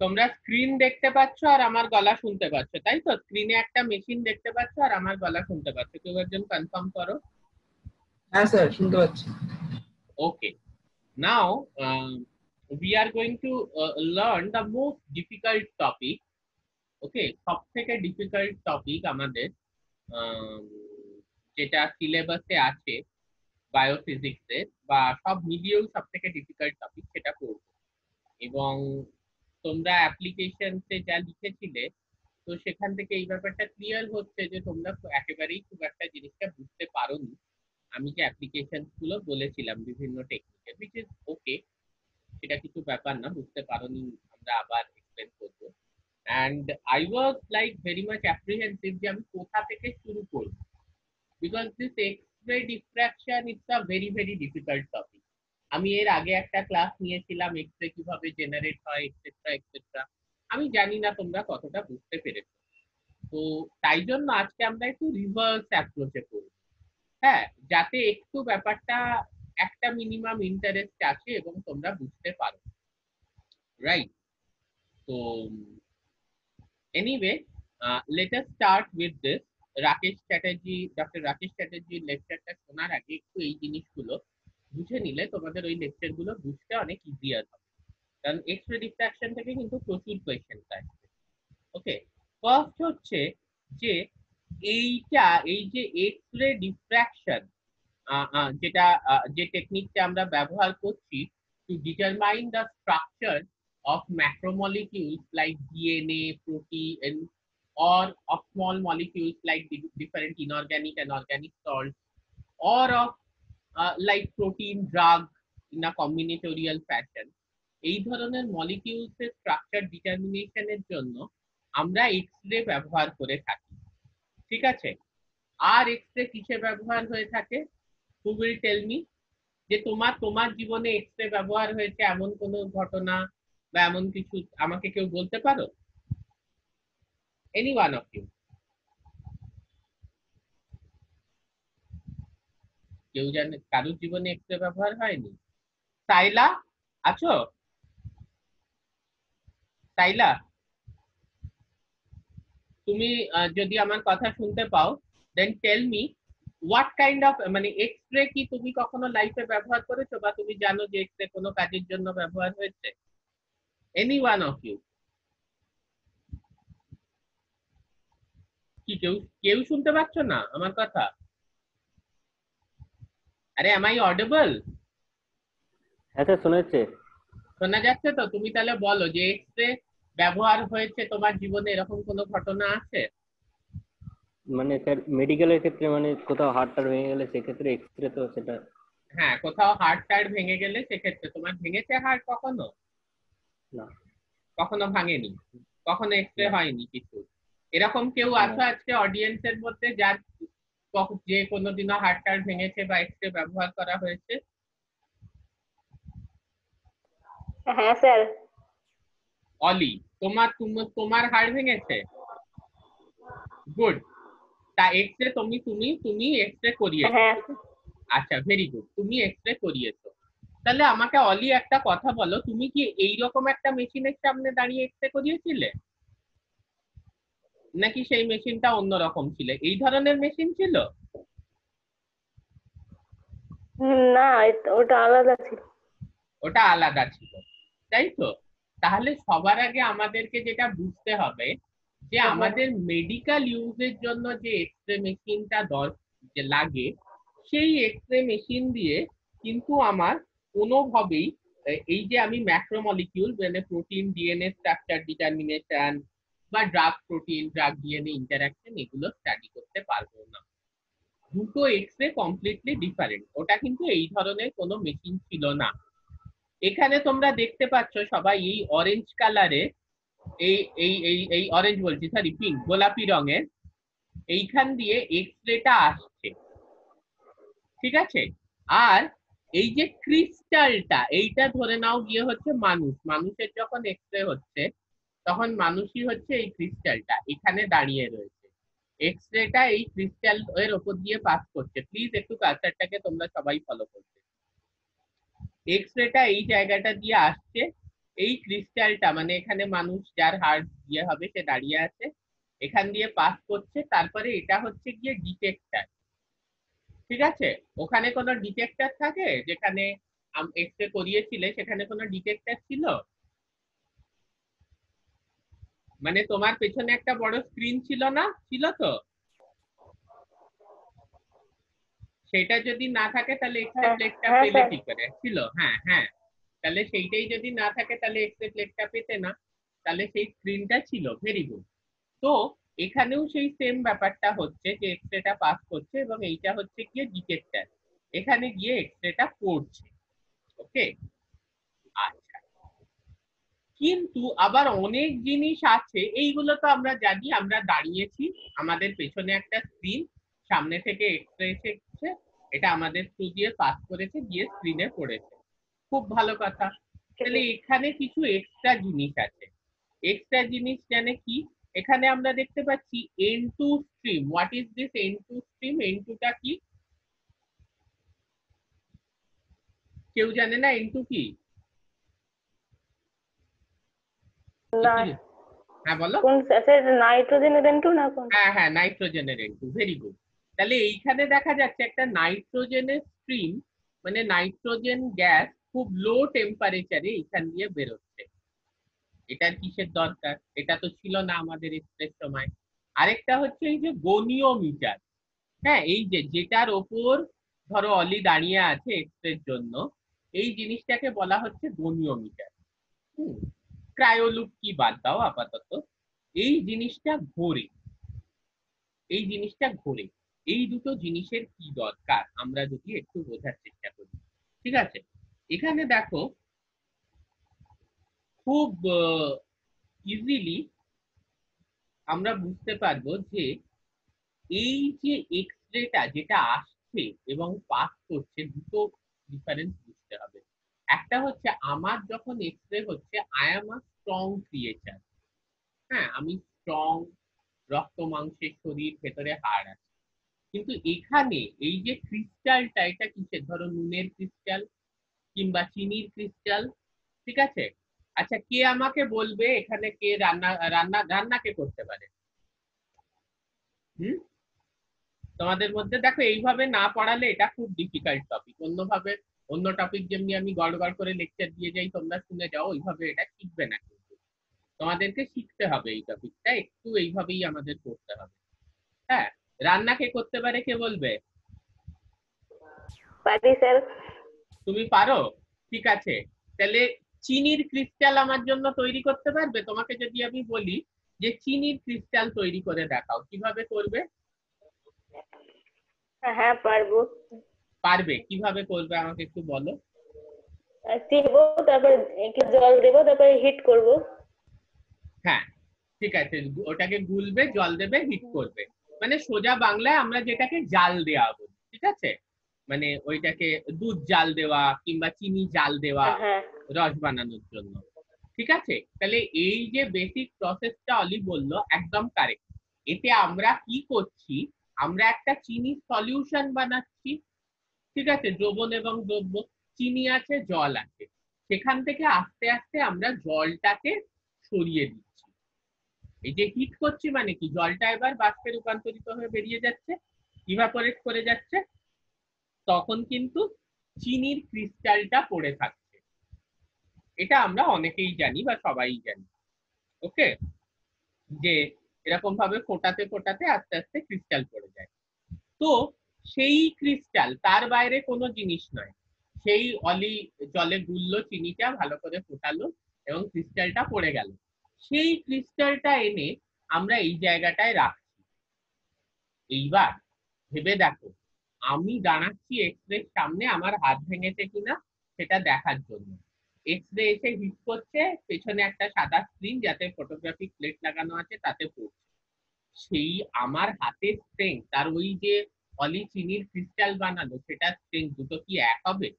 তোমরা স্ক্রিন দেখতে পাচ্ছ আর আমার গলা শুনতে পাচ্ছ, তাই তো? স্ক্রিনে একটা মেশিন দেখতে পাচ্ছ আর আমার গলা শুনতে পাচ্ছ। কেউ একজন কনফার্ম করো। হ্যাঁ স্যার, শুনতে পাচ্ছি। ওকে, নাও we are going to learn the most difficult topic. ওকে, সব থেকে ডিফিকাল্ট টপিক আমাদের আম, যেটা সিলেবাসে আছে বায়োফিজিক্সের, বা সব মিলিয়েও সব থেকে ডিফিকাল্ট টপিক, সেটা করবো। এবং তোমরা অ্যাপ্লিকেশনসে যা লিখেছিলে, তো সেখান থেকে এই ব্যাপারটা ক্লিয়ার হচ্ছে যে তোমরা একেবারেই খুব একটা জিনিসটা বুঝতে পারোনি। আমি যে অ্যাপ্লিকেশন গুলো বলেছিলাম বিভিন্ন টেকনিকের, উইচ ইজ ওকে, সেটা কিছু ব্যাপার না, বুঝতে পারোনি আমরা আবার এক্সপ্লেন করবো। And I was like very much apprehensive যে আমি কোথা থেকে শুরু করবো, because this X-ray diffraction it's a very very difficult topic. আমি এর আগে একটা ক্লাস নিয়েছিলাম এক্স-রে কিভাবে জেনারেট হয় এক্সেট্রা এক্সেট্রা। আমি জানি না তোমরা কতটা বুঝতে পেরেছো। তো তাই জন্য আজকে আমরা একটু রিভার্স অ্যাপ্রোচে করব, হ্যাঁ, যাতে একটু ব্যাপারটা একটা মিনিমাম ইন্টারেস্ট আছে এবং তোমরা বুঝতে পারো, রাইট? তো anyway, let us start with this. Doctor Rakesh চ্যাটার্জির লেকচারটা শোনার আগে একটু এই জিনিসগুলো বুঝে নিলে তোমাদের ওই লেকচার গুলো বুঝতে অনেক ইজিয়ার হবে। কারণ এক্স-রে ডিফ্রাকশন থেকে কিন্তু প্রচুর কোয়েশ্চেন আসবে। ওকে, ফার্স্ট হচ্ছে যে এই যে এক্স-রে ডিফ্রাকশন, যেটা যে টেকনিকটা আমরা ব্যবহার করছি to determine the structure of macromolecules like DNA, protein, or of small molecules like different inorganic and organic salts, or of like protein drug in a combinatorial fashion. এই ধরনের মলিকিউলস এর structure ডিটারমিনেশনের জন্য আমরা এক্স-রে ব্যবহার করে থাকি, ঠিক আছে? আর এক্স-রে কিসে ব্যবহার হয়ে থাকে? হু উইল টেল মি যে তোমার তোমার জীবনে এক্স-রে ব্যবহার হয়েছে এমন কোনো ঘটনা বা এমন কিছু আমাকে কেউ বলতে পারো? Any one of you? কেউ জানে কারোর জীবনে এক্স-রে ব্যবহার হয়নি? সাইলা, আছো? সাইলা, তুমি যদি আমার কথা শুনতে পাও, then tell me what kind of, মানে এক্স-রে কি তুমি কখনো লাইফে ব্যবহার করেছো, বা তুমি জানো যে এক্স-রে কোনো কাজের জন্য ব্যবহার হয়েছে? Any one of you? কি কেউ কেউ শুনতে পাচ্ছ না আমার কথা? আরে am I audible? হ্যাঁ স্যার, শোনা যাচ্ছে। শোনা যাচ্ছে তো? তুমি তাহলে বলো যে এক্স-রে ব্যবহার হয়েছে তোমার জীবনে, এরকম কোনো ঘটনা আছে? মানে স্যার মেডিকেলের ক্ষেত্রে, মানে কোথাও হাড় টাড় ভেঙে গেলে সেক্ষেত্রে এক্সরে তো সেটা। হ্যাঁ, কোথাও হাড় টাড় ভেঙে গেলে সেক্ষেত্রে। তোমার ভেঙেছে হাড় কখনো? না। কখনো ভাঙেনি? কখনো এক্স-রে না। হয়নি কিছু? এরকম কেউ না। আছো আজকে অডিয়েন্সের মধ্যে যার যে কোনোদিনও হাড় টাড় ভেঙেছে বা এক্স-রে ব্যবহার করা হয়েছে? হ্যাঁ স্যার। অলি, তোমার হাড় ভেঙেছে? গুড। তা এক্স-রে তুমি তুমি তুমি এক্স-রে করিয়েছো? হ্যাঁ আচ্ছা, ভেরি গুড, তুমি এক্স-রে করিয়েছো। তাহলে আমাকে অলি একটা কথা বলো, তুমি কি এইরকম একটা মেশিনের সামনে দাঁড়িয়ে এক্স-রে করিয়েছিলে, নাকি সেই মেশিনটা অন্যরকম ছিল? এই ধরনের মেশিন ছিল? না, ওটা আলাদা ছিল। ওটা আলাদা ছিল, তাই তো? তাহলে সবার আগে আমাদেরকে যেটা বুঝতে হবে যে আমাদের মেডিকেল ইউজের জন্য যে এক্স-রে মেশিনটা যে লাগে, সেই এক্স-রে মেশিন দিয়ে কিন্তু আমার কোনোভাবেই এই যে আমি ম্যাক্রোমলিকিউল মানে প্রোটিন ডিএনএ স্ট্রাকচার ডিটারমিনেশন বা drug protein drug DNA interaction এগুলো স্টাডি করতে পারবো না। দুটো এক্স-রে কমপ্লিটলি ডিফারেন্ট। ওটা কিন্তু এই ধরনের কোনো মেশিন ছিল না। এখানে তোমরা দেখতে পাচ্ছ সবাই এই অরেঞ্জ কালারে, এই এই এই এই অরেঞ্জ বলছি, সরি পিঙ্ক, গোলাপি রঙের এইখান দিয়ে এক্স-রেটা আসছে, ঠিক আছে? আর এই যে ক্রিস্টালটা, এইটা ধরে নাও গিয়ে হচ্ছে মানুষ। মানুষের যখন এক্স-রে হচ্ছে তখন মানুষই হচ্ছে এই ক্রিস্টালটা এখানে দাঁড়িয়ে রয়েছে। এক্স-রেটা এই ক্রিস্টাল এর উপর দিয়ে পাস করছে। প্লিজ একটু কালচারটাকে তোমরা সবাই ফলো করবে। এক্স-রেটা এই জায়গাটা দিয়ে আসছে, এই ক্রিস্টালটা মানে এখানে মানুষ যার হার্ট ইয়ে হবে সে দাঁড়িয়ে আছে, এখান দিয়ে পাস করছে, তারপরে এটা হচ্ছে গিয়ে ডিটেক্টর। ঠিক আছে, ওখানে কোনো ডিটেক্টর থাকে? যেখানে এক্স রে করিয়েছিলে সেখানে কোনো ডিটেক্টর ছিল? মানে তোমার পেছনে একটা বড় স্ক্রিন ছিল না, ছিল তো? সেটা যদি না থাকে তাহলে এক্স রে প্লেটটা হ্যাঁ পেলে স্যার। কি করে? ছিল, হ্যাঁ হ্যাঁ। তাহলে সেইটাই যদি না থাকে তাহলে এক্স রে প্লেটটা পেতে না, তাহলে সেই স্ক্রিনটা ছিল। Very good. তো এখানেও সেই সেম ব্যাপারটা হচ্ছে যে এক্স রেটা পাস করছে এবং এইটা হচ্ছে গিয়ে ডিটেক্টর, এখানে গিয়ে এক্স রেটা পড়ছে। ওকে, আচ্ছা। কিন্তু আবার অনেক জিনিস আছে, এইগুলো তো আমরা জানি, আমরা দাঁড়িয়েছি, আমাদের পেছনে একটা স্ক্রিন, সামনে থেকে এক্স রে এসেছে, এটা আমাদের থ্রু দিয়ে পাস করেছে, গিয়ে স্ক্রিনে পড়েছে। খুব ভালো কথা। তাহলে এখানে কিছু এক্সট্রা জিনিস আছে। এক্সট্রা জিনিস জানে কি? এখানে আমরা দেখতে পাচ্ছি N2 stream. What is this N2 stream? N2 টা কি? কেউ জানে না N2 কি? না, হ্যাঁ বলো। কোন স্যার? নাইট্রোজেনের N2 না কোন? হ্যাঁ হ্যাঁ, নাইট্রোজেনের N2। Very good. তাহলে এইখানে দেখা যাচ্ছে একটা নাইট্রোজেনের স্ট্রিম, মানে নাইট্রোজেন গ্যাস খুব লো টেম্পারেচারে এখান দিয়ে বেরোচ্ছে। এটার কিসের দরকার? এটা তো ছিল না আমাদের এক্সপ্রেস সময়। আরেকটা হচ্ছে এই যে গনিওমিটার। হ্যাঁ, এই যে যেটার ওপর ধরো অলি দাঁড়িয়ে আছে এক্সপ্রেস জন্য, এই জিনিসটাকে বলা হচ্ছে গনিওমিটার। ক্রায়োলুপ কি বাদ দাও আপাতত। এই জিনিসটা ঘোরে, এই জিনিসটা ঘোরে। এই দুটো জিনিসের কি দরকার আমরা যদি একটু বোঝার চেষ্টা করি। ঠিক আছে, এখানে দেখো খুব ইজিলি আমরা বুঝতে পারবো যে এই যে এক্স রেটা যেটা আসছে এবং পাস করছে, দুটো ডিফারেন্স বুঝতে হবে। একটা হচ্ছে আমার যখন এক্স রে হচ্ছে, I am a strong creature. হ্যাঁ, আমি স্ট্রং, রক্ত মাংসের শরীর, ভেতরে হাড় আছে। কিন্তু এখানে এই যে ক্রিস্টালটা, এটা কিসের? ধরো নুনের ক্রিস্টাল কিংবা চিনির ক্রিস্টাল। ঠিক আছে, আচ্ছা কে আমাকে বলবে এখানে কে রান্না রান্না রান্না কে করতে পারে? হুম, তোমাদের মধ্যে দেখো, এইভাবে না পড়ালে এটা খুব ডিফিকাল্ট টপিক। অন্যভাবে অন্য টপিক যেমনি আমি গড় গড় করে লেকচার দিয়ে যাই, তোমরা শুনে যাও, ওইভাবে এটা শিখবে না। কিন্তু তোমাদেরকে শিখতে হবে এই টপিকটা, একটু এইভাবেই আমাদের করতে হবে। হ্যাঁ, রান্না কে করতে পারে কে বলবে? পারি স্যার। তুমি পারো? ঠিক আছে, তাহলে চিনির ক্রিস্টাল আমার জন্য তৈরি করতে পারবে? তোমাকে যদি আমি বলি যে চিনির ক্রিস্টাল তৈরি করে দেখাও, কিভাবে করবে? হ্যাঁ পারবো। পারবে, কিভাবে করবে আমাকে একটু বলো। চিনবো, তারপর একটু জল দেবো, তারপরে হিট করব। হ্যাঁ, ঠিক আছে, ওটাকে গুলবে, জল দেবে, হিট করবে। মানে সোজা বাংলায় আমরা যেটাকে জাল দেওয়া বলি। ঠিক আছে, মানে ওইটাকে দুধ জাল দেওয়া কিংবা চিনি জাল দেওয়া হ্যাঁ রস বানানোর জন্য। ঠিক আছে, তাহলে এই যে বেসিক প্রসেসটা অলি বললো একদম কারেক্ট। এতে আমরা কি করছি? আমরা একটা চিনি সলিউশন বানাচ্ছি। ঠিক আছে, দ্রবণ এবং দ্রব্য, চিনি আছে, জল আছে, সেখান থেকে আস্তে আস্তে আমরা জলটাকে সরিয়ে দিচ্ছি। এই যে হিট করছি মানে কি, জলটা এবার বাষ্পে রূপান্তরিত হয়ে বেরিয়ে যাচ্ছে, ইভাপোরেট করে যাচ্ছে, তখন কিন্তু চিনির ক্রিস্টালটা পড়ে থাকছে। এটা আমরা অনেকেই জানি বা সবাই জানি। ওকে, যে এরকম ভাবে ফোটাতে ফোটাতে আস্তে আস্তে ক্রিস্টাল পড়ে যায়। তো সেই ক্রিস্টাল, তার বাইরে কোনো জিনিস নয়, সেই অলি জলে গুললো, চিনিটা ভালো করে ফোটালো এবং ক্রিস্টালটা পড়ে গেল। সেই ক্রিস্টালটা এনে আমরা এই জায়গাটায় রাখছি। এইবার ভেবে দেখো, আমি দাঁড়াচ্ছি এক্স রে সামনে, আমার হাত ভেঙেছে কিনা সেটা দেখার জন্য। এক্স রে এসে হিট করছে, পেছনে একটা সাদা স্ক্রিন যাতে ফটোগ্রাফিক প্লেট লাগানো আছে তাতে পড়ছে। সেই আমার হাতের স্ট্রেংথ আর ওই যে অলি চিনির ক্রিস্টাল বানালো সেটার স্ট্রেংথ দুটো কি এক হবে?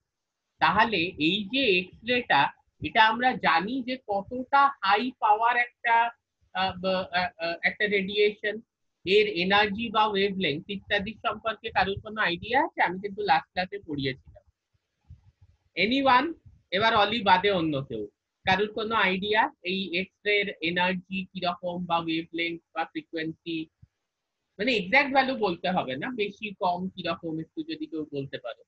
তাহলে এই যে এক্স রেটা, এটা আমরা জানি যে কতটা হাই পাওয়ার একটা একটা রেডিয়েশন। এর এনার্জি বা ওয়েভলেংথ ইত্যাদি সম্পর্কে কারোর কোনো আইডিয়া আছে? আমি কিন্তু লাস্ট ক্লাসে পড়িয়েছিলাম। এনিওয়ান? এবার অলি বাদে অন্য কেউ, কারোর কোনো আইডিয়া এই এক্স রের এনার্জি কিরকম বা ওয়েভলেংথ বা ফ্রিকোয়েন্সি, মানে এক্সাক্ট ভ্যালু বলতে হবে না, বেশি কম কিরকম একটু যদি কেউ বলতে পারো।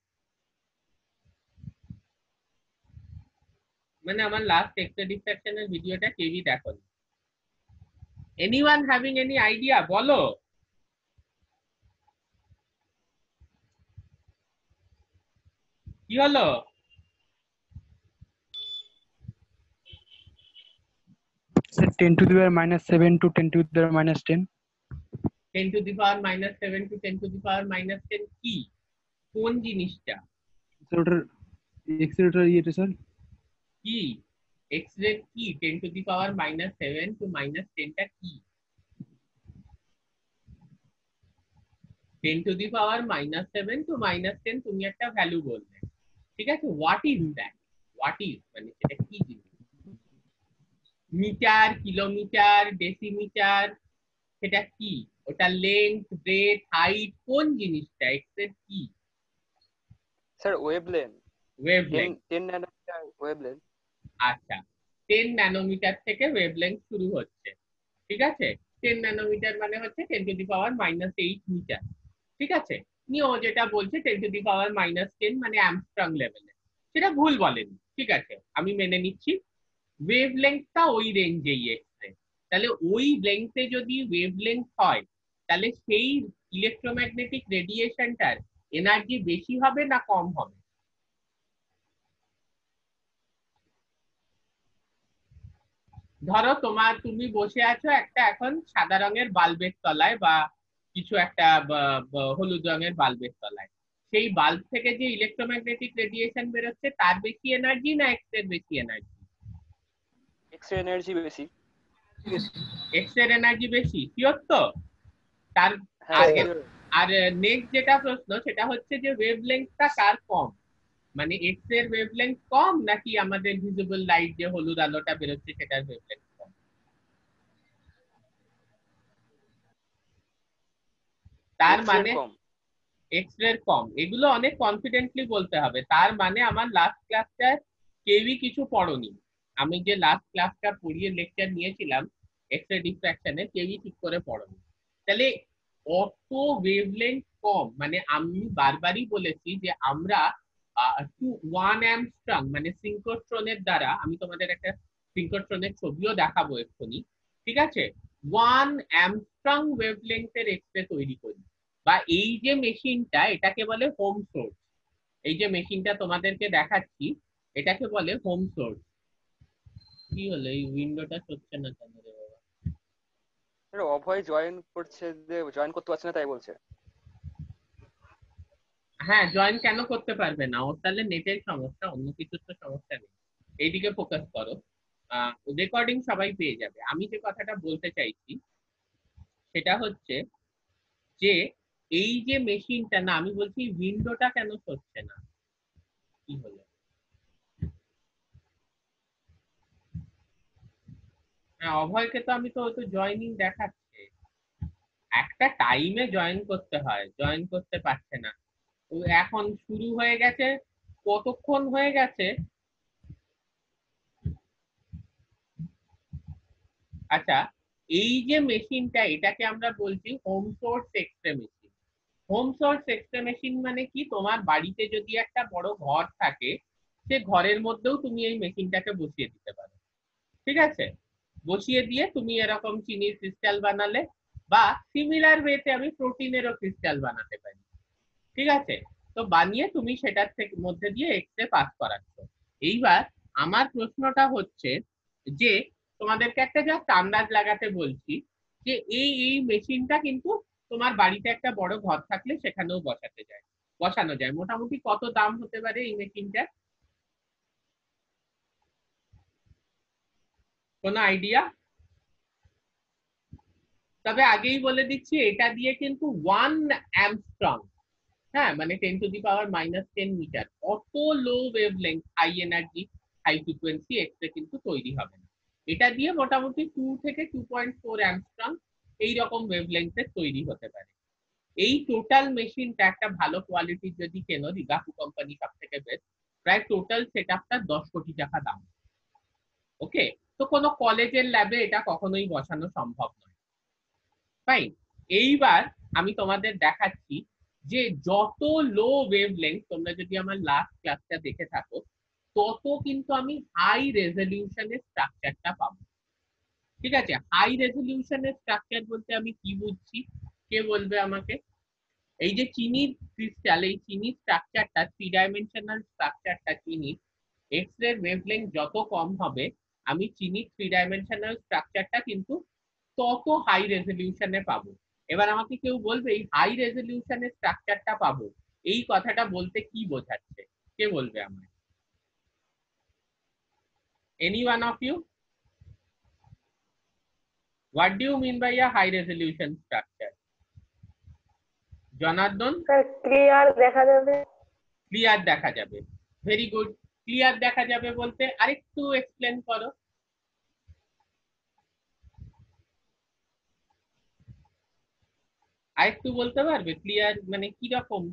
মানে আমার লাস্ট এক্স রে ডিফ্র্যাকশনের ভিডিওটা কেউই দেখোনি। এনিওয়ান হ্যাভিং এনি আইডিয়া বলো। কি হলো? Sir, 10 to the power minus 7 to 10 to the power minus 10. 10 to the power minus 7 to 10 to the power minus 10 কি, কোন জিনিসটা? Sir, accelerator ইয়েটা স্যার কি এক্স রে কি 10 to the power minus 7 to minus 10 টা কি? 10 to the power minus 7 to minus 10 তুমি একটা ভ্যালু বলবে, ঠিক আছে? What is that? What is মানে সেটা কি জিনিস? মিটার, কিলোমিটার, ডেসিমিটার, সেটা কি? ওটা লেন্থ, ব্রেথ, হাইট, কোন জিনিসটা? এক্স এর কি? Sir wavelength, wavelength. 10 nanometre wavelength. আচ্ছা, 10 ন্যানোমিটার থেকে ওয়েভলেংথ শুরু হচ্ছে, ঠিক আছে? 10 ন্যানোমিটার মানে হচ্ছে 10 to the power minus 8 metre, ঠিক আছে? নিয়ে ও যেটা বলছে 10 টু দি পাওয়ার মাইনাস 10 মানে অ্যামস্ট্রং লেভেলে, সেটা ভুল বলেনি, ঠিক আছে, আমি মেনে নিচ্ছি। ওয়েভলেংথটা ওই রেঞ্জেই এসছে, তাহলে ওই লেংথে যদি ওয়েভলেংথ হয় তাহলে সেই ইলেকট্রোম্যাগনেটিক রেডিয়েশনটার এনার্জি বেশি হবে না কম হবে? ধরো তুমি বসে আছো একটা এখন সাদা রঙের বাল্বের তলায় বা কিছু একটা হলুদ রঙের বাল্বের তলায়, সেই বাল্ব থেকে যে ইলেকট্রোম্যাগনেটিক রেডিয়েশন বেরোচ্ছে তার বেশি এনার্জি না এক্স এর বেশি এনার্জি? এক্স রে এনার্জি বেশি। এক্স এর এনার্জি বেশি, শিওর তো? তার হ্যাঁ, আর নেক্সট যেটা প্রশ্ন সেটা হচ্ছে যে ওয়েভলেংথটা কার কম, মানে এক্স এর ওয়েভলেংথ কম নাকি আমাদের ভিজিবল লাইট যে হলুদ আলোটা বেরোচ্ছে সেটার ওয়েভলেংথ কম? তার মানে এক্স রে কম, এগুলো অনেক কনফিডেন্টলি বলতে হবে। তার মানে আমার লাস্ট ক্লাসটা কেউই কিছু পড়োনি, আমি যে লাস্ট ক্লাসটা পড়িয়ে লেকচার নিয়েছিলাম এক্স রে ডিফ্র্যাকশনে কেউই ঠিক করে পড়োনি। তাহলে অত ওয়েভলেংথ কম, মানে আমি বারবারই বলেছি যে আমরা 1 অ্যামস্ট্রং মানে সিঙ্কোট্রনের দ্বারা, আমি তোমাদের একটা সিঙ্কোট্রনের ছবিও দেখাবো এক্ষুনি, ঠিক আছে? 1 অ্যামস্ট্রং ওয়েভলেংথের এক্স রে তৈরি করি, বা এই যে মেশিনটা এটাকে বলে হোম সোর্স। এই যে মেশিনটা তোমাদেরকে দেখাচ্ছি এটাকে বলে হোম সোর্স। কি হলো, এই উইন্ডোটা হচ্ছে না কেন রে বাবা? স্যার অভয় জয়েন করছে, যে জয়েন করতে পারছে না তাই বলছে। হ্যাঁ, জয়েন কেন করতে পারবে না? ওর তাহলে নেটের সমস্যা, অন্য কিছুর তো সমস্যা নেই। এইদিকে ফোকাস করো, রেকর্ডিং সবাই পেয়ে যাবে। আমি যে কথাটা বলতে চাইছি সেটা হচ্ছে যে এই যে মেশিনটা, না আমি বলছি উইন্ডোটা কেন হচ্ছে না, কি হলো? হ্যাঁ, অভয়কে তো আমি তো জয়েনিং দেখাচ্ছে, একটা টাইমে জয়েন করতে হয়, জয়েন করতে পারছে না। তো এখন শুরু হয়ে গেছে, কতক্ষণ হয়ে গেছে? আচ্ছা, এই যে মেশিনটা এটাকে আমরা বলছি home source X-ray machine. Home source X-ray machine মানে কি, তোমার বাড়িতে যদি একটা বড় ঘর থাকে সে ঘরের মধ্যেও তুমি এই মেশিনটাকে বসিয়ে দিতে পারো, ঠিক আছে? বসিয়ে দিয়ে তুমি এরকম চিনির ক্রিস্টাল বানালে, বা সিমিলার ওয়েতে আমি প্রোটিনেরও ক্রিস্টাল বানাতে পারি, ঠিক আছে? তো বানিয়ে তুমি সেটার থেকে মধ্যে দিয়ে এক্স-রে পাস করাচ্ছ। এইবার আমার প্রশ্নটা হচ্ছে যে তোমাদেরকে একটা জাস্ট আন্দাজ লাগাতে বলছি যে এই মেশিনটা কিন্তু তোমার বাড়িতে একটা বড় ঘর থাকলে সেখানেও বসানো যায়। মোটামুটি কত দাম হতে পারে এই মেশিনটা? কোনো আইডিয়া? তবে আগেই বলে দিচ্ছি এটা দিয়ে কিন্তু 1 অ্যামস্ট্রং, হ্যাঁ মানে 10 to the power minus 10 metre, অত low wavelength high energy high frequency x-ray কিন্তু তৈরি হবে না। এটা দিয়ে মোটামুটি 2 থেকে 2.4 অ্যামস্ট্রং এইরকম ওয়েভলেংথের তৈরি হতে পারে। এই টোটাল মেশিনটা একটা ভালো কোয়ালিটির যদি কেনো, রিগাফু কোম্পানি সব থেকে বেস্ট, প্রায় টোটাল সেটআপটা 10 কোটি টাকা দাম। ওকে, তো কোনো কলেজের ল্যাবে এটা কখনোই বসানো সম্ভব নয়। ফাইন, এইবার আমি তোমাদের দেখাচ্ছি যে যত লো ওয়েভলেংথ, তোমরা যদি আমার লাস্ট ক্লাসটা দেখে থাকো, তত কিন্তু আমি হাই রেজলিউশনের স্ট্রাকচারটা পাবো। ঠিক আছে, হাই রেজলিউশনের স্ট্রাকচার বলতে আমি কি বুঝছি, কে বলবে আমাকে? এই যে চিনির ক্রিস্টাল, এই চিনির স্ট্রাকচারটা, 3 ডাইমেনশনাল স্ট্রাকচারটা চিনির, এক্স রে ওয়েভলেংথ যত কম হবে, আমি চিনির 3 ডাইমেনশনাল স্ট্রাকচারটা কিন্তু তত হাই রেজলিউশনে পাবো। এবার আমাকে কেউ বলবে এই হাই রেজলিউশনের স্ট্রাকচারটা পাবো, এই কথাটা বলতে কি বোঝাচ্ছে, কে বলবে আমায়? Any one of you? What do you mean by a high resolution structure? Janardan? Sir clear দেখা যাবে। ক্লিয়ার দেখা যাবে, ভেরি গুড। ক্লিয়ার দেখা যাবে বলতে আরেকটু এক্সপ্লেন করো। আরেকটু বলতে পারবে ক্লিয়ার মানে কি রকম?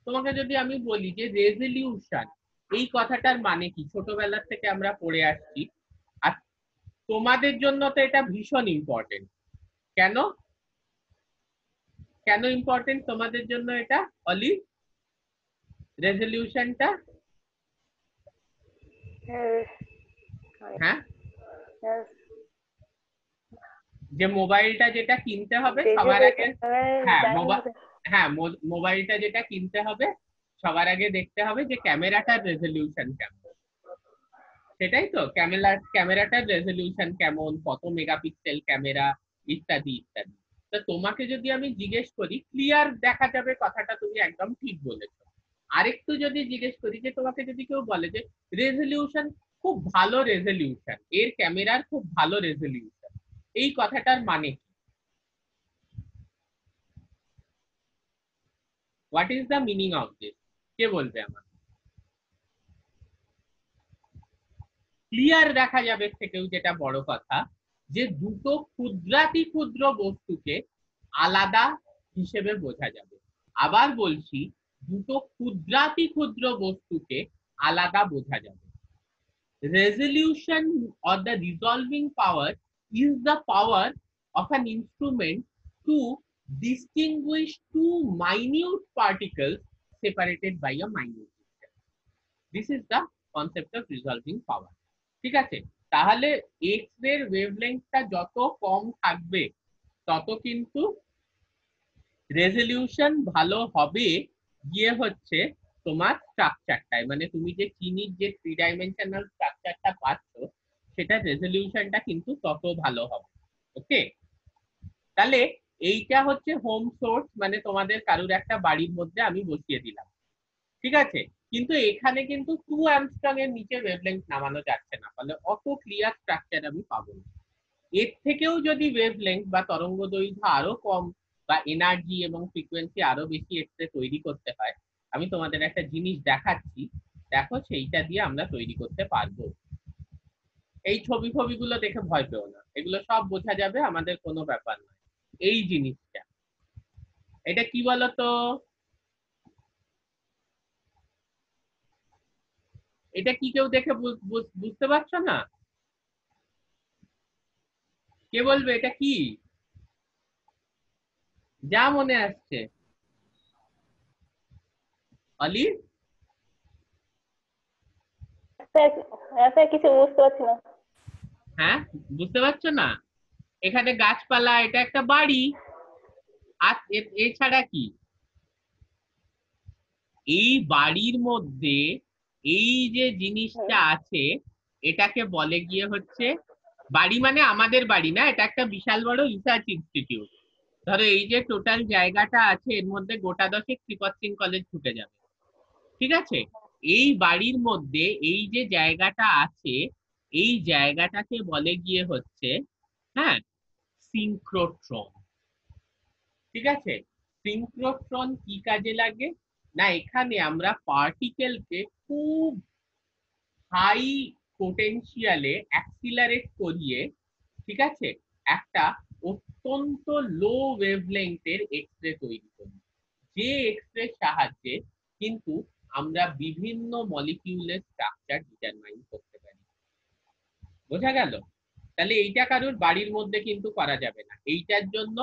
তোমাকে যদি আমি বলি যে রেজলিউশন, এই কথাটার মানে কি? ছোটবেলা থেকে আমরা পড়ে আসছি, আর তোমাদের জন্য তো এটা ভীষণ ইম্পর্টেন্ট। কেন কেন ইম্পর্টেন্ট তোমাদের জন্য এটা অলি, রেজলিউশনটা? হ্যাঁ, যে মোবাইলটা যেটা কিনতে হবে সবার আগে, হ্যাঁ হ্যাঁ মোবাইলটা যেটা কিনতে হবে সবার আগে দেখতে হবে যে ক্যামেরাটার রেজলিউশন কেমন, সেটাই তো? ক্যামেরাটার রেজলিউশন কেমন, কত মেগাপিক্সেল ক্যামেরা, ইত্যাদি ইত্যাদি। তো তোমাকে যদি আমি জিজ্ঞেস করি ক্লিয়ার দেখা যাবে, কথাটা তুমি একদম ঠিক বলেছো। আরেকটু যদি জিজ্ঞেস করি যে তোমাকে যদি কেউ বলে যে রেজলিউশন, খুব ভালো রেজলিউশন, এর ক্যামেরার খুব ভালো রেজলিউশন, এই কথাটার মানে কি? What is the meaning of this? কে বলবে আমার? ক্লিয়ার দেখা যাবে থেকেও যেটা বড় কথা, যে দুটো ক্ষুদ্রাতি ক্ষুদ্র বস্তুকে আলাদা হিসেবে বোঝা যাবে। আবার বলছি, দুটো ক্ষুদ্রাতি ক্ষুদ্র বস্তুকে আলাদা বোঝা যাবে। Resolution or the resolving power is the power of an instrument to distinguish two minute particles separated by a minute distance. This is the concept of resolving power. ঠিক আছে, তাহলে এক্স রে ওয়েভলেংথটা যত কম থাকবে তত কিন্তু রেজলিউশন ভালো হবে গিয়ে হচ্ছে তোমার স্ট্রাকচারটায়, মানে তুমি যে চিনির যে 3 ডাইমেনশনাল স্ট্রাকচারটা পাচ্ছ সেটা রেজলিউশনটা কিন্তু তত ভালো হবে। ওকে, তাহলে এইটা হচ্ছে হোম সোর্স, মানে তোমাদের কারুর একটা বাড়ির মধ্যে আমি বসিয়ে দিলাম, ঠিক আছে? কিন্তু এখানে কিন্তু 2 অ্যাংস্ট্রম এর নিচে ওয়েভলেংথ নামানো যাচ্ছে না, ফলে অত ক্লিয়ার স্ট্রাকচার আমি পাবো না। এর থেকেও যদি ওয়েভলেংথ বা তরঙ্গ দৈর্ঘ্য আরো কম বা এনার্জি এবং ফ্রিকোয়েন্সি আরো বেশি এক্সরে তৈরি করতে হয়, আমি তোমাদের একটা জিনিস দেখাচ্ছি, দেখো সেইটা দিয়ে আমরা তৈরি করতে পারবো। এই ছবিগুলো দেখে ভয় পেও না, এগুলো সব বোঝা যাবে, আমাদের কোনো ব্যাপার নয়। এই জিনিসটা, এটা কি বলতো? এটা কি কেউ দেখে বুঝতে পারছো না? কে বলবে এটা কি? যা মনে আসছে। অলি? স্যার কিছু বুঝতে পারছি না। হ্যাঁ, বুঝতে পারছো না? এখানে গাছপালা, এটা একটা বাড়ি, আর এছাড়া কি? এই বাড়ির মধ্যে এই যে জিনিসটা আছে এটাকে বলে গিয়ে হচ্ছে, বাড়ি মানে আমাদের বাড়ি না, এটা একটা বিশাল বড় রিসার্চ ইনস্টিটিউট। ধরো এই যে টোটাল জায়গাটা আছে এর মধ্যে গোটা 10 শ্রীপদ সিং কলেজ ঢুকে যাবে, ঠিক আছে? এই বাড়ির মধ্যে এই যে জায়গাটা আছে, এই জায়গাটাকে বলে গিয়ে হচ্ছে, হ্যাঁ, সিনক্রোট্রন। ঠিক আছে, সিনক্রোট্রন কি কাজে লাগে না, এখানে আমরা পার্টিকেলকে খুব হাই পোটেনশিয়ালে অ্যাক্সিলারেট করিয়ে, ঠিক আছে, একটা অত্যন্ত লো ওয়েভলেংথের এক্সরে তৈরি করি, যে এক্সরে সাহায্যে কিন্তু আমরা বিভিন্ন মলিকিউলের স্ট্রাকচার ডিটারমাইন করতে পারি। বোঝা গেল? তাহলে এইটা কারোর বাড়ির মধ্যে কিন্তু করা যাবে না। এইটার জন্য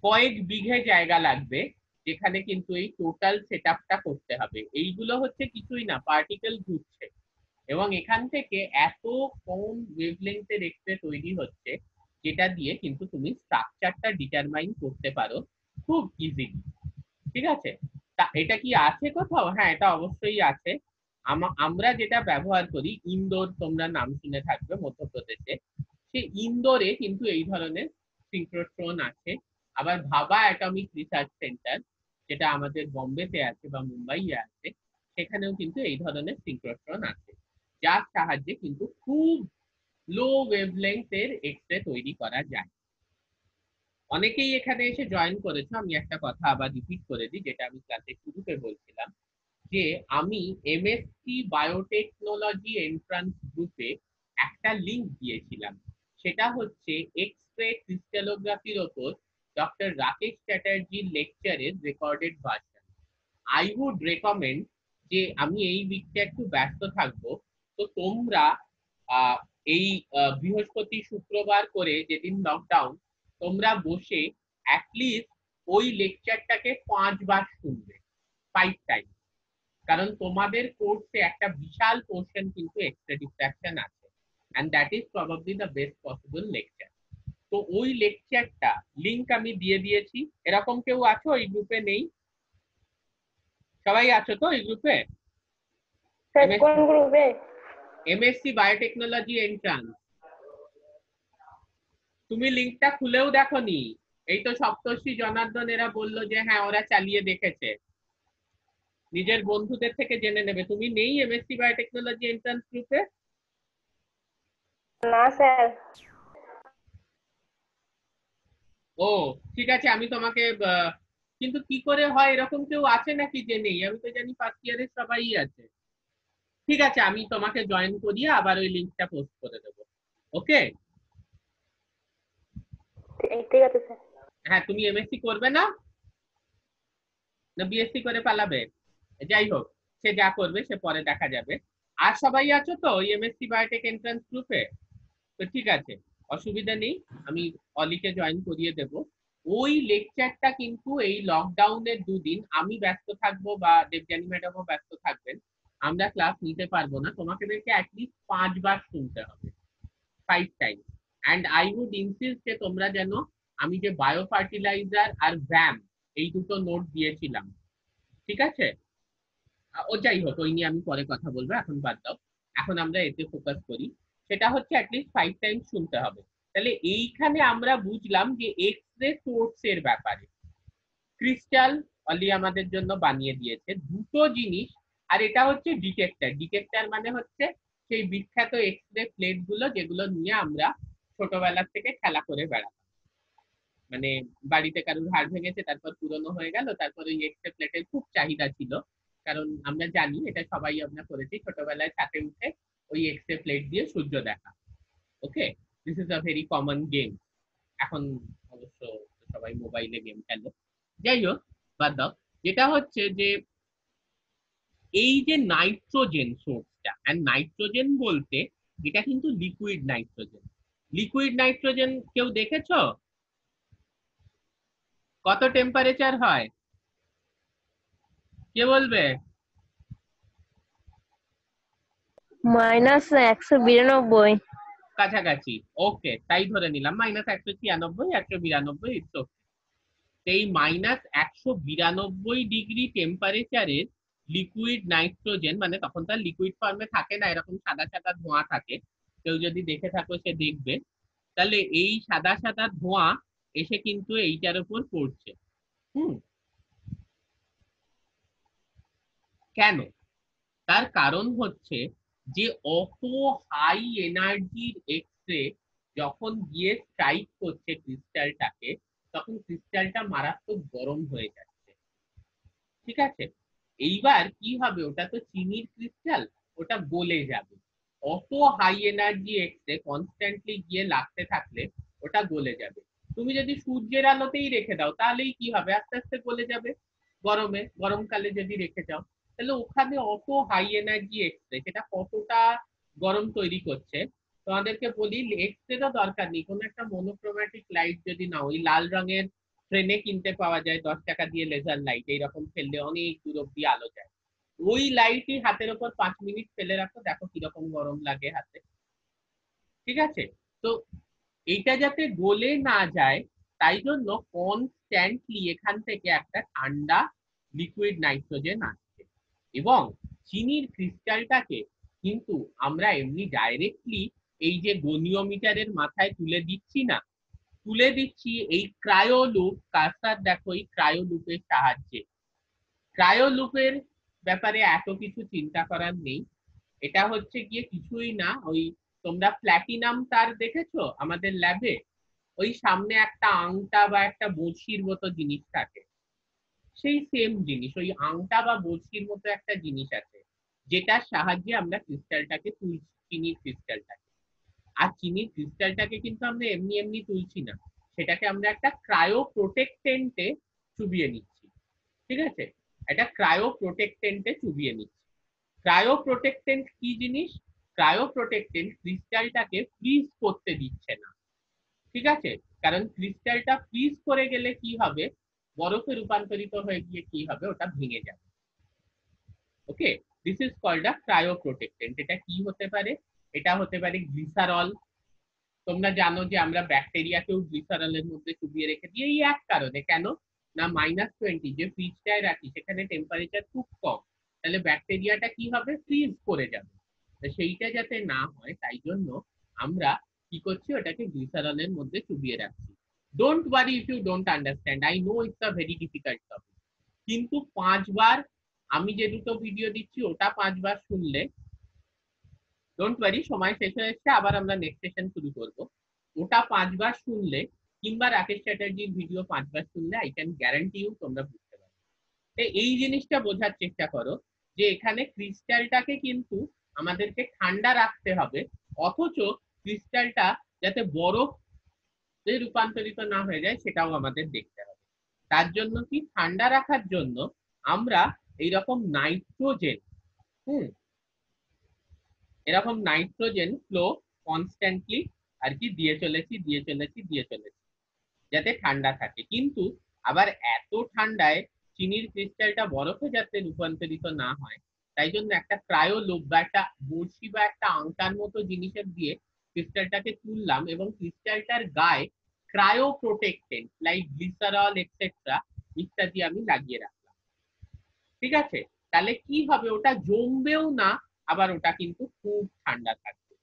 কয়েক বিঘে জায়গা লাগবে, যেখানে কিন্তু এই টোটাল সেটআপটা করতে হবে। এইগুলো হচ্ছে কিছুই না, পার্টিকেল ঘুরছে এবং এখান থেকে এত কম ওয়েভলেন্থের এক্সরে তৈরি হচ্ছে, যেটা দিয়ে কিন্তু তুমি স্ট্রাকচারটা ডিটারমাইন করতে পারো খুব ইজিলি। ঠিক আছে? তা এটা কি আছে কোথাও? হ্যাঁ, এটা অবশ্যই আছে। আমরা যেটা ব্যবহার করি, ইন্দোর, তোমরা নাম শুনে থাকবে মধ্যপ্রদেশে, সেই ইন্দোরে কিন্তু এই ধরনের সিঙ্ক্রোট্রন আছে। আবার ভাবা অ্যাটমিক রিসার্চ সেন্টার, যেটা আমাদের বোম্বেতে আছে বা মুম্বাইয়ে আছে, সেখানেও কিন্তু এই ধরনের সিঙ্ক্রোট্রন আছে, যার সাহায্যে কিন্তু খুব লো ওয়েভলেন্থের এক্সরে তৈরি করা যায়। অনেকেই এখানে এসে জয়েন করেছো, আমি একটা কথা আবার রিপিট করে দিই, যেটা আমি ক্লাসের শুরুতে বলছিলাম, যে আমি এমএসসি বায়োটেকনোলজি এন্ট্রান্স গ্রুপে একটা লিংক দিয়েছিলাম। সেটা হচ্ছে এক্স-রে ক্রিস্টালোগ্রাফির ওপর ডক্টর রাকেশ চ্যাটার্জির লেকচারের recorded version. I would recommend, যে আমি এই উইকটা একটু ব্যস্ত থাকবো, তো তোমরা এই বৃহস্পতি শুক্রবার করে যেদিন লকডাউন, তোমরা বসে অ্যাটলিস্ট ওই লেকচারটাকে 5 বার শুনবে, 5 টাইম। কারণ তোমাদের কোর্সে একটা বিশাল পোর্শন কিন্তু এক্সরে ডিফ্র্যাকশন আছে, and that is probably the best possible lecture. তো ওই লেকচারটা লিংক আমি দিয়ে দিয়েছি। এরকম কেউ আছো এই গ্রুপে? নেই? সবাই আছো তো এই গ্রুপে? স্যার কোন গ্রুপে? MSc biotechnology entrance. তুমি লিংকটা খুলেও দেখোনি? এই তো সপ্তর্ষি জনার্দন এরা বললো যে হ্যাঁ ওরা চালিয়ে দেখেছে। নিজের বন্ধুদের থেকে জেনে নেবে। তুমি নেই এমএসসি বায়োটেকনোলজি এন্ট্রান্স গ্রুপে? না স্যার। ও ঠিক আছে, আমি তোমাকে কিন্তু কি করে হয়, এরকম কেউ আছে নাকি যে নেই? আমি তো জানি ফার্স্ট ইয়ারের সবাই আছে। ঠিক আছে, আমি তোমাকে জয়েন করিয়ে আবার ওই লিংকটা পোস্ট করে দেবো। ওকে? ঠিক আছে স্যার। হ্যাঁ, তুমি এমএসসি করবে না, না বিএসসি করে পালাবে? যাই হোক, সে যা করবে সে পরে দেখা যাবে। আর সবাই আছো তো ওই এমএসসি বায়োটেক এন্ট্রান্স গ্রুপে? তো ঠিক আছে, অসুবিধা নেই, আমি অলিকে জয়েন করিয়ে দেব। ওই লেকচারটা কিন্তু এই লকডাউনের 2 দিন আমি ব্যস্ত থাকবো বা দেবযানী ম্যাডামও ব্যস্ত থাকবেন, আমরা ক্লাস নিতে পারবো না। তোমাদেরকে অ্যাটলিস্ট 5 বার শুনতে হবে, 5 time. And I would insist যে তোমরা যেন, আমি যে বায়ো ফার্টিলাইজার আর ভ্যাম এই দুটো নোট দিয়েছিলাম, ঠিক আছে? ও যাই হোক, ওই নিয়ে আমি পরে কথা বলবো, এখন বাদ দাও। এখন আমরা এতে ফোকাস করি। সেটা হচ্ছে অ্যাটলিস্ট 5 টাইমস শুনতে হবে। তাহলে এইখানে আমরা বুঝলাম যে এক্স-রে সোর্স এর ব্যাপারে ক্রিস্টাল অলি আমাদের জন্য বানিয়ে দিয়েছে দুটো জিনিস। আর এটা হচ্ছে ডিটেক্টর। ডিটেক্টর মানে হচ্ছে সেই বিখ্যাত এক্স-রে প্লেট গুলো, যেগুলো নিয়ে আমরা ছোটবেলা থেকে খেলা করে বেড়াতাম। মানে বাড়িতে কারোর হাড় ভেঙেছে, তারপর পুরনো হয়ে গেল, তারপর ওই এক্স-রে প্লেটের খুব চাহিদা ছিল, কারণ আমরা জানি এটা সবাই আমরা করেছি ছোটবেলায়, ছাদে উঠে ওই এক্স-রে প্লেট দিয়ে সূর্য দেখা। Okay, this is a very common game. এখন অবশ্য সবাই মোবাইলে গেম খেলে। যাই হোক, বাদ দাও। যেটা হচ্ছে যে এই যে নাইট্রোজেন সোর্সটা, এন্ড নাইট্রোজেন বলতে এটা কিন্তু লিকুইড নাইট্রোজেন। লিকুইড নাইট্রোজেন কেউ দেখেছো? কত টেম্পারেচার হয় কে বলবে? -192। কাছাকাছি। ওকে, তাই ধরে নিলাম -196, 192, ইটস ওকে। এই -192 টেম্পারেচারের লিকুইড নাইট্রোজেন, মানে তখন তার লিকুইড ফর্মে থাকে না, এরকম সাদা সাদা ধোঁয়া থাকে। কেউ যদি দেখে থাকো সে দেখবে। তাহলে এই সাদা সাদা ধোঁয়া এসে কিন্তু এইটার উপর পড়ছে। হুম, কেন? তার কারণ হচ্ছে যে অত হাই এনার্জির এক্সরে যখন গিয়ে স্ট্রাইক করছে ক্রিস্টালটাকে, তখন ক্রিস্টালটা মারাত্মক গরম হয়ে যাচ্ছে। ঠিক আছে? এইবার কি হবে, ওটা তো চিনির ক্রিস্টাল, ওটা গলে যাবে। অত হাই এনার্জি এক্সরে কনস্ট্যান্টলি গিয়ে লাগতে থাকলে ওটা গলে যাবে। তুমি যদি সূর্যের আলোতেই রেখে দাও তাহলেই কি হবে, আস্তে আস্তে গলে যাবে। গরমকালে যদি রেখে যাও, তাহলে ওখানে অত হাই এনার্জি এক্সরে সেটা কতটা গরম তৈরি করছে, তোমাদেরকে বলি এক্সরেরও দরকার নেই, কোনো একটা মনোক্রোম্যাটিক লাইট যদি নাও, ওই লাল রঙের ট্রেনে কিনতে পাওয়া যায় 10 টাকা দিয়ে, লেজার লাইট, এইরকম ফেললে অনেক দূর অব্দি আলো যায়। ওই লাইটই হাতের ওপর 5 মিনিট ফেলে রাখো, দেখো কিরকম গরম লাগে হাতে। ঠিক আছে, তো এইটা যাতে গলে না যায় তাই জন্য কনস্ট্যান্টলি এখান থেকে একটা ঠান্ডা লিকুইড নাইট্রোজেন আসছে। এবং চিনির ক্রিস্টালটাকে কিন্তু আমরা এমনি ডাইরেক্টলি এই যে গনিওমিটারের মাথায় তুলে দিচ্ছি না, তুলে দিচ্ছি এই ক্রায়োলুপ, কার্সার দেখো এই ক্রায়োলুপের সাহায্যে। ক্রায়োলুপের ব্যাপারে এত কিছু চিন্তা করার নেই, এটা হচ্ছে গিয়ে কিছুই না, ওই তোমরা প্ল্যাটিনাম তার দেখেছো আমাদের ল্যাবে, ওই সামনে একটা আংটা বা একটা বড়শির মতো জিনিস থাকে, সেই সেম জিনিস, ওই আংটা বা বড়শির মতো একটা জিনিস আছে যেটার সাহায্যে আমরা ক্রিস্টালটাকে তুলছি, চিনির ক্রিস্টালটাকে। আর চিনির ক্রিস্টালটাকে কিন্তু আমরা এমনি এমনি তুলছি না, সেটাকে আমরা একটা ক্রায়ো প্রোটেক্টেন্টে চুবিয়ে নিচ্ছি। ঠিক আছে, এটা ক্রায়ো প্রোটেক্টেন্টে চুবিয়ে নিচ্ছি। ক্রায়ো প্রোটেক্টেন্ট কি জিনিস? ক্রায়ো প্রোটেক্টেন্ট ক্রিস্টালটাকে ফ্রিজ করতে দিচ্ছে না। ঠিক আছে, কারণ ক্রিস্টালটা ফ্রিজ করে গেলে কি হবে, বরফে রূপান্তরিত হয়ে গিয়ে কি হবে, ওটা ভেঙে যাবে। Okay, this is called a cryoprotectant. এটা কি হতে পারে? এটা হতে পারে গ্লিসারল। তোমরা জানো যে আমরা ব্যাকটেরিয়াকেও গ্লিসারলের মধ্যে চুবিয়ে রেখে দিই, এই এক কারণে। কেন না, -20 যে ফ্রিজটায় রাখি সেখানে টেম্পারেচার খুব কম, তাহলে ব্যাকটেরিয়াটা কি হবে, ফ্রিজ করে যাবে। সেইটা যাতে না হয় তাই জন্য আমরা কি করছি, ওটাকে গ্লিসারলের মধ্যে চুবিয়ে রাখছি। Don't worry if you don't understand, I know it's a very difficult topic, কিন্তু 5 বার আমি যে দুটো ভিডিও দিচ্ছি ওটা 5 বার শুনলে, ডোন্ট ওয়ারি, সময় শেষ হয়ে এসছে, আবার আমরা নেক্সট সেশন শুরু করব। ওটা 5 বার শুনলে কিংবা রাকেশ চ্যাটার্জির ভিডিও 5 বার শুনলে, আই ক্যান গ্যারান্টি ইউ তোমরা বুঝতে পারবে। এই জিনিসটা বোঝার চেষ্টা করো যে এখানে ক্রিস্টালটাকে কিন্তু আমাদেরকে ঠান্ডা রাখতে হবে, অথচ ক্রিস্টালটা যাতে বরফে রূপান্তরিত না হয়ে যায় সেটাও আমাদের দেখতে হবে। তার জন্য কি, ঠান্ডা রাখার জন্য আমরা এইরকম নাইট্রোজেন, এরকম নাইট্রোজেন ফ্লো কনস্ট্যান্টলি আর কি দিয়ে চলেছি যাতে ঠান্ডা থাকে। কিন্তু আবার এত ঠান্ডায় চিনির ক্রিস্টালটা বরফে যাতে রূপান্তরিত না হয় তাই জন্য একটা ক্রায়োলুপ বা একটা বড়শি বা একটা আংটার মতো জিনিসের দিয়ে ক্রিস্টালটাকে তুললাম, এবং ক্রিস্টালটার গায়ে ক্রায়ো প্রোটেক্টেন্ট লাইক গ্লিসারল এক্সেট্রা ইত্যাদি আমি লাগিয়ে রাখলাম। ঠিক আছে, তাহলে কি হবে, ওটা জমবেও না, আবার ওটা কিন্তু খুব ঠান্ডা থাকবে।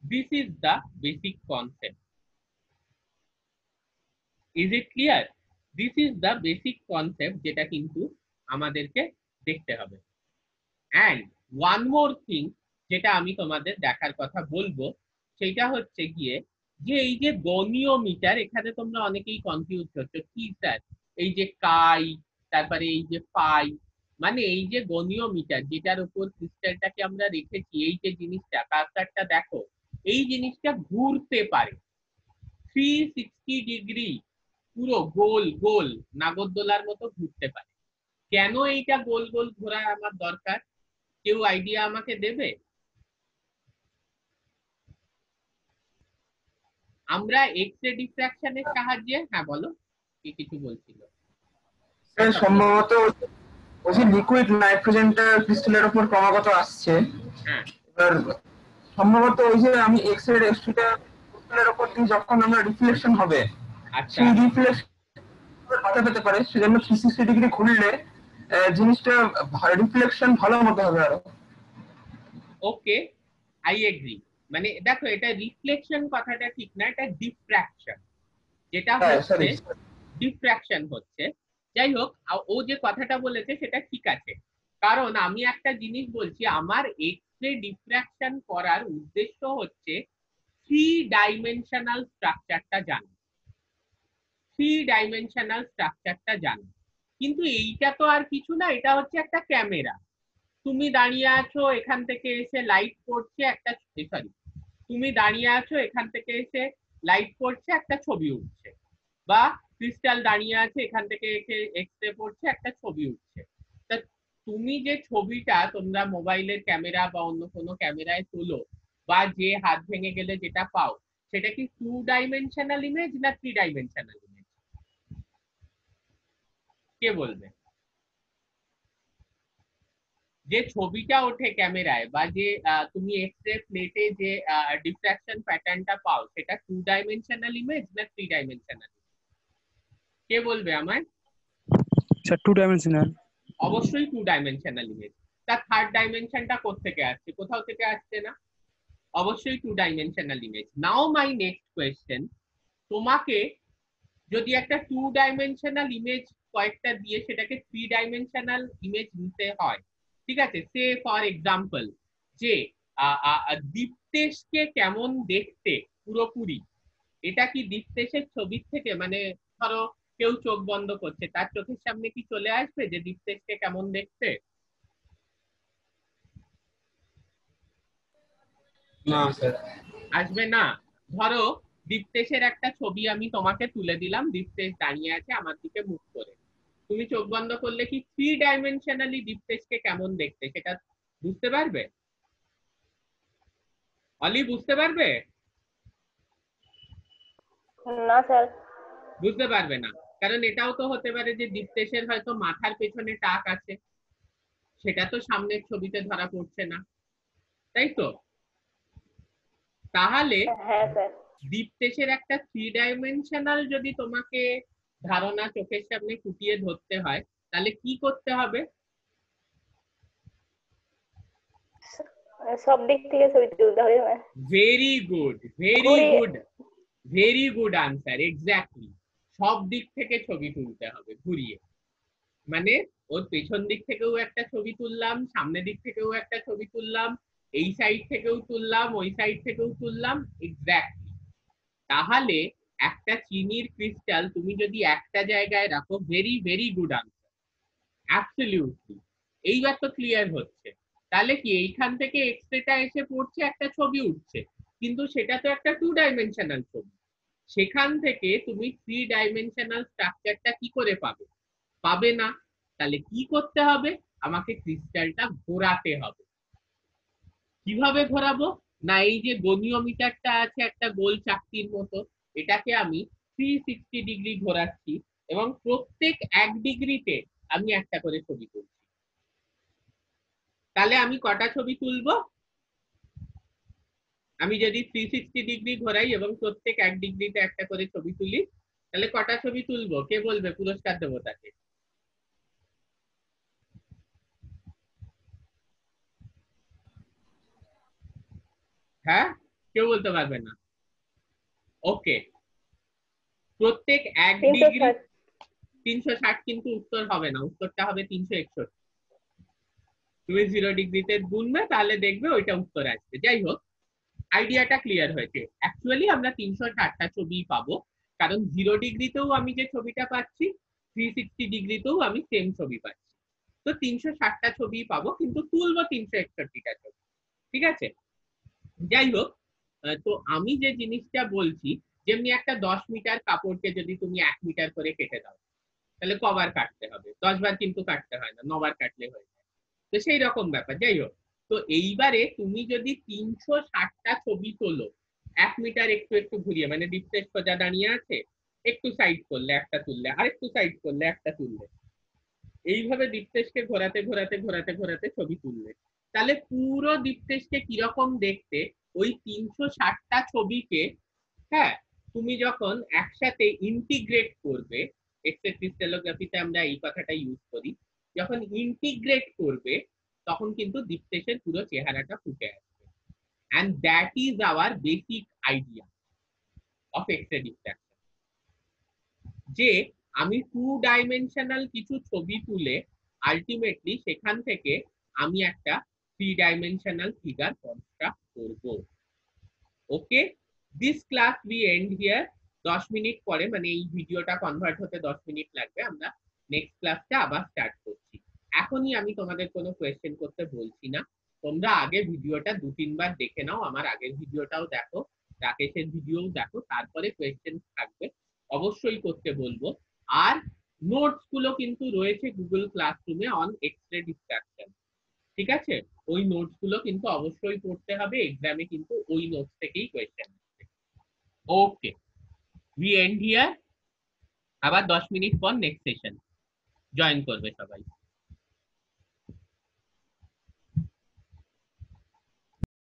This is the basic concept. Is it clear? This is the basic concept যেটা কিন্তু আমাদেরকে দেখতে হবে। অ্যান্ড ওয়ান মোর থিং যেটা আমি তোমাদের দেখার কথা বলবো, সেটা হচ্ছে গিয়ে যে এই যে গনিওমিটার, এখানে তোমরা অনেকেই কনফিউজ হচ্ছে, কি স্যার এই যে কাই, তারপরে এই যে পাই, মানে এই যে গনিওমিটার যেটার উপর ক্রিস্টালটাকে আমরা রেখেছি, এই যে জিনিসটা, কার্সারটা দেখো, এই জিনিসটা ঘুরতে পারে 360 ডিগ্রি, পুরো গোল গোল নাগরদোলার মতো ঘুরতে পারে। কেন এইটা গোল গোল ঘোরা আমার দরকার, কেউ আইডিয়া আমাকে দেবে? আমরা এক্স রে ডিফ্রাকশনের সাহায্যে, হ্যাঁ বলো, কি কিছু বলছিল? সম্ভবত ওই যে লিকুইড নাইট্রোজেনটা ক্রিস্টালের উপর ক্রমাগত আসছে, হ্যাঁ, এবার সম্ভবত ওই যে আমি এক্স রে রেস্ট্রিটা ক্রিস্টালের উপর দিয়ে যখন আমরা রিফ্লেকশন হবে, আচ্ছা, সেই রিফ্লেকশন বাধা পেতে পারে, সেজন্য 360 ডিগ্রি ঘুরলে জিনিসটা রিফ্লেকশন ভালো মতো হবে আরো। ওকে, আই এগ্রি। মানে দেখো, এটা রিফ্লেকশন কথাটা ঠিক না, এটা ডিফ্র্যাকশন। যেটা হচ্ছে ডিফ্র্যাকশন হচ্ছে, যাই হোক, ও যে কথাটা বলেছে সেটা ঠিক আছে, কারণ আমি একটা জিনিস বলছি, আমার এক্স রে ডিফ্র্যাকশন করার উদ্দেশ্য হচ্ছে 3 ডাইমেনশনাল স্ট্রাকচারটা জানা, 3 ডাইমেনশনাল স্ট্রাকচারটা জানা। কিন্তু এইটা তো আর কিছু না, এটা হচ্ছে একটা ক্যামেরা। তুমি দাঁড়িয়ে আছো, এখান থেকে এসে লাইট পড়ছে, একটা, সরি, তুমি দাঁড়িয়ে আছো, এখান থেকে এসে লাইট পড়ছে, একটা ছবি উঠছে, বা ক্রিস্টাল দাঁড়িয়ে আছে, এখান থেকে এসে এক্স রে পড়ছে, একটা ছবি উঠছে। তা তুমি যে ছবিটা তোমরা মোবাইলের ক্যামেরা বা অন্য কোনো ক্যামেরায় তোলো, বা যে হাত ভেঙে গেলে যেটা পাও সেটা কি 2 ডাইমেনশনাল ইমেজ না 3 ডাইমেনশনাল ইমেজ? কে বলবে? যে ছবিটা ওঠে ক্যামেরায় বা যে তুমি এক্সরে প্লেটে যে ডিফ্রাকশন প্যাটার্নটা পাও সেটা 2 ডাইমেনশনাল ইমেজ না 3 ডাইমেনশনাল? কে বলবে আমায়? Sir 2 dimensional. অবশ্যই 2 ডাইমেনশনাল ইমেজ। তার থার্ড ডাইমেনশনটা কোত্থেকে আসছে? কোথাও থেকে আসছে না, অবশ্যই 2 dimensional image. Now my next question, তোমাকে যদি একটা 2 ডাইমেনশনাল ইমেজ কয়েকটা দিয়ে সেটাকে 3 ডাইমেনশনাল ইমেজ নিতে হয়, ঠিক আছে, সে ফর এক্সাম্পল যে দীপ্তেশকে কেমন দেখতে পুরোপুরি, এটা কি দীপ্তেশের ছবির থেকে, মানে ধরো কেউ চোখ বন্ধ করছে, তার চোখের সামনে কি চলে আসবে যে দীপ্তেশকে কেমন দেখতে? না স্যার। আসবে না। ধরো দীপ্তেশের একটা ছবি আমি তোমাকে তুলে দিলাম, দীপ্তেশ দাঁড়িয়ে আছে আমার দিকে মুখ করে, তুমি চোখ বন্ধ করলে কি 3 ডাইমেনশনালি দীপ্তেশকে কেমন দেখতে সেটা বুঝতে পারবে? অলি বুঝতে পারবে? না স্যার। বুঝতে পারবে না, কারণ এটাও তো হতে পারে যে দীপ্তেশের হয়তো মাথার পেছনে টাক আছে, সেটা তো সামনের ছবিতে ধরা পড়ছে না, তাই তো? তাহলে হ্যাঁ স্যার। দীপ্তেশের একটা 3 ডাইমেনশনাল যদি তোমাকে ধারণা চোখের সামনে ফুটিয়ে ধরতে হয়, তাহলে কি করতে হবে? সব দিক থেকে ছবি তুলতে হবে। Very good, very good, very good answer, exactly. সব দিক থেকে ছবি তুলতে হবে ঘুরিয়ে, মানে ওর পেছন দিক থেকেও একটা ছবি তুললাম, সামনের দিক থেকেও একটা ছবি তুললাম, এই সাইড থেকেও তুললাম, ওই সাইড থেকেও তুললাম, এক্স্যাক্টলি। তাহলে একটা চিনির ক্রিস্টাল তুমি যদি একটা জায়গায় রাখো, very very good answer, absolutely. এইবার তো ক্লিয়ার হচ্ছে। তাহলে কি এইখান থেকে এক্সরেটা এসে পড়ছে, একটা ছবি উঠছে, কিন্তু সেটা তো একটা 2 ডাইমেনশনাল ছবি, সেখান থেকে তুমি 3 ডাইমেনশনাল স্ট্রাকচারটা কি করে পাবে? পাবে না। তাহলে কি করতে হবে? আমাকে ক্রিস্টালটা ঘোরাতে হবে। কিভাবে ঘোরাবো? না, এই যে গনিওমিটারটা আছে একটা গোল চাকতির মতো, এটাকে আমি 360 ডিগ্রি ঘোরাচ্ছি এবং প্রত্যেক 1 ডিগ্রিতে আমি একটা করে ছবি তুলছি। তাহলে আমি কটা ছবি তুলবো? আমি যদি 360 ডিগ্রি ঘোরাই এবং প্রত্যেক 1 ডিগ্রিতে একটা করে ছবি তুলি, তাহলে কটা ছবি তুলবো? কে বলবে? পুরস্কার দেবো তাকে। হ্যাঁ, কেউ বলতে পারবে না। ওকে, প্রত্যেক 1 ডিগ্রি 360। 360 কিন্তু উত্তর হবে না, উত্তরটা হবে 361। তুমি 0 ডিগ্রিতে গুনবে, তাহলে দেখবে ওইটা উত্তর আসবে। যাই হোক, আইডিয়াটা ক্লিয়ার হয়েছে। অ্যাকচুয়ালি আমরা 360টা ছবি পাবো, কারণ 0 ডিগ্রিতেও আমি যে ছবিটা পাচ্ছি, 360 ডিগ্রিতেও আমি সেম ছবি পাচ্ছি। তো 360টা ছবি পাবো, কিন্তু তুলবো 361টা ছবি, ঠিক আছে? যাই হোক, তো আমি যে জিনিসটা বলছি, যেমনি একটা 10 মিটার কাপড়কে যদি তুমি 1 মিটার করে কেটে দাও, তাহলে কবার কাটতে হবে? 10 বার কিন্তু কাটতে হয় না, 9 বার কাটলে হয়ে যায়। তো সেই রকম ব্যাপার। যাই হোক, তো এইবারে তুমি যদি 360টা ছবি তোলো 1 মিটার একটু একটু ঘুরিয়ে, মানে দীপ্তেশ সোজা দাঁড়িয়ে আছে, একটু সাইড করলে একটা তুললে, আর একটু সাইড করলে একটা তুললে, এইভাবে দীপ্তেশকে ঘোরাতে ঘোরাতে ঘোরাতে ঘোরাতে ছবি তুললে, তাহলে পুরো দীপ্তেশকে কিরকম দেখতে ওই 360টা ছবিকে, হ্যাঁ, তুমি যখন একসাথে ইন্টিগ্রেট করবে, এক্স রে ক্রিস্টালোগ্রাফিতে আমরা এই কথাটা ইউজ করি, যখন ইন্টিগ্রেট করবে তখন কিন্তু দীপ্তেশের পুরো চেহারাটা ফুটে আসবে। and that is our basic idea of X-ray diffraction, যে আমি 2 ডাইমেনশনাল কিছু ছবি তুলে আলটিমেটলি সেখান থেকে আমি একটা 3 ডাইমেনশনাল ফিগার কনস্ট্রাক্ট করব। Okay, this class we end here. 10 minute পরে, মানে এই ভিডিওটা কনভার্ট হতে 10 মিনিট লাগবে, আমরা নেক্সট ক্লাসটা আবার স্টার্ট করছি। এখনই আমি তোমাদের কোনো কোয়েশ্চেন করতে বলছি না, তোমরা আগে ভিডিওটা 2-3 বার দেখে নাও, আমার আগের ভিডিওটাও দেখো, রাকেশের ভিডিওও দেখো, তারপরে কোয়েশ্চেন থাকবে অবশ্যই করতে বলবো। আর নোটস গুলো কিন্তু রয়েছে গুগল ক্লাসরুমে অন এক্স রে ডিফ্রাকশন, ঠিক আছে, ওই নোটস গুলো কিন্তু অবশ্যই পড়তে হবে, এক্সামে কিন্তু ওই নোটস থেকেই কোয়েশ্চেন আসবে। ওকে, উই এন্ড হিয়ার। আবার 10 মিনিট পর নেক্সট সেশন জয়েন করবে সবাই।